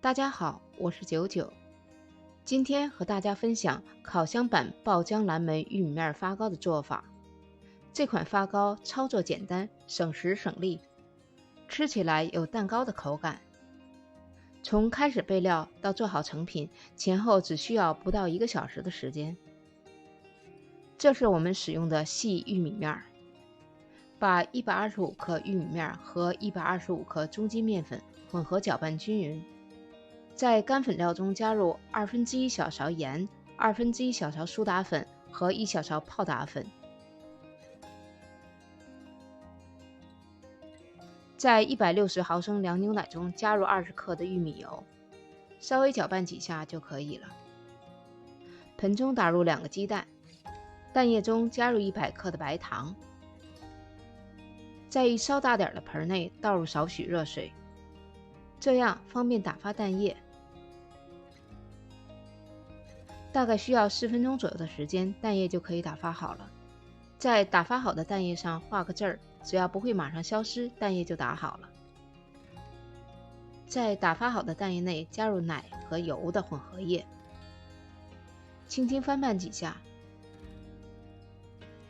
大家好，我是九九，今天和大家分享烤箱版爆浆蓝莓玉米面发糕的做法。这款发糕操作简单，省时省力，吃起来有蛋糕的口感。从开始备料到做好成品，前后只需要不到1个小时的时间。这是我们使用的细玉米面，把125克玉米面和125克中筋面粉混合搅拌均匀。在干粉料中加入1/2小勺盐、1/2小勺苏打粉和1小勺泡打粉。在160毫升凉牛奶中加入20克的玉米油，稍微搅拌几下就可以了。盆中打入2个鸡蛋，蛋液中加入100克的白糖，在一稍大点的盆内倒入少许热水，这样方便打发蛋液。大概需要4分钟左右的时间，蛋液就可以打发好了。在打发好的蛋液上画个字儿，只要不会马上消失，蛋液就打好了。在打发好的蛋液内加入奶和油的混合液，轻轻翻拌几下，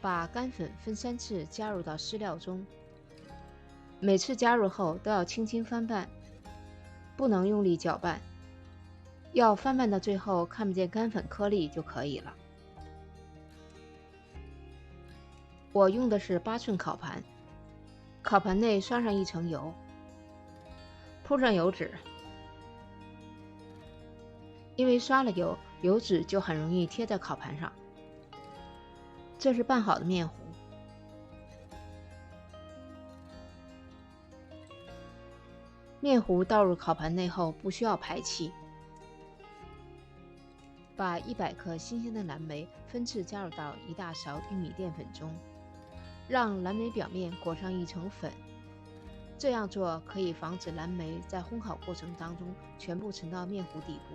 把干粉分3次加入到湿料中，每次加入后都要轻轻翻拌，不能用力搅拌，要翻拌到最后看不见干粉颗粒就可以了。我用的是8寸烤盘，烤盘内刷上1层油，铺上油纸，因为刷了油，油脂就很容易贴在烤盘上。这是拌好的面糊，面糊倒入烤盘内后不需要排气。把100克新鲜的蓝莓分次加入到1大勺玉米淀粉中，让蓝莓表面裹上1层粉。这样做可以防止蓝莓在烘烤过程当中全部沉到面糊底部。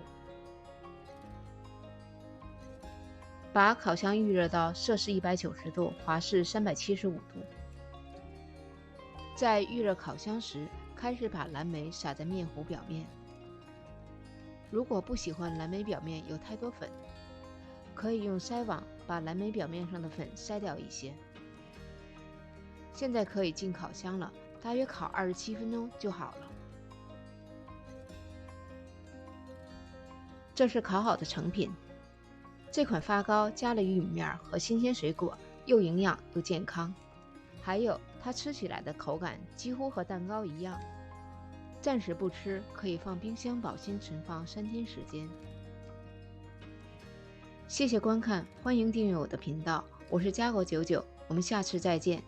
把烤箱预热到摄氏190度，华氏375度。在预热烤箱时，开始把蓝莓撒在面糊表面。如果不喜欢蓝莓表面有太多粉，可以用筛网把蓝莓表面上的粉筛掉一些。现在可以进烤箱了，大约烤27分钟就好了。这是烤好的成品。这款发糕加了玉米面和新鲜水果，又营养又健康。还有，它吃起来的口感几乎和蛋糕一样。暂时不吃，可以放冰箱保鲜存放3天时间。谢谢观看，欢迎订阅我的频道，我是家狗99，我们下次再见。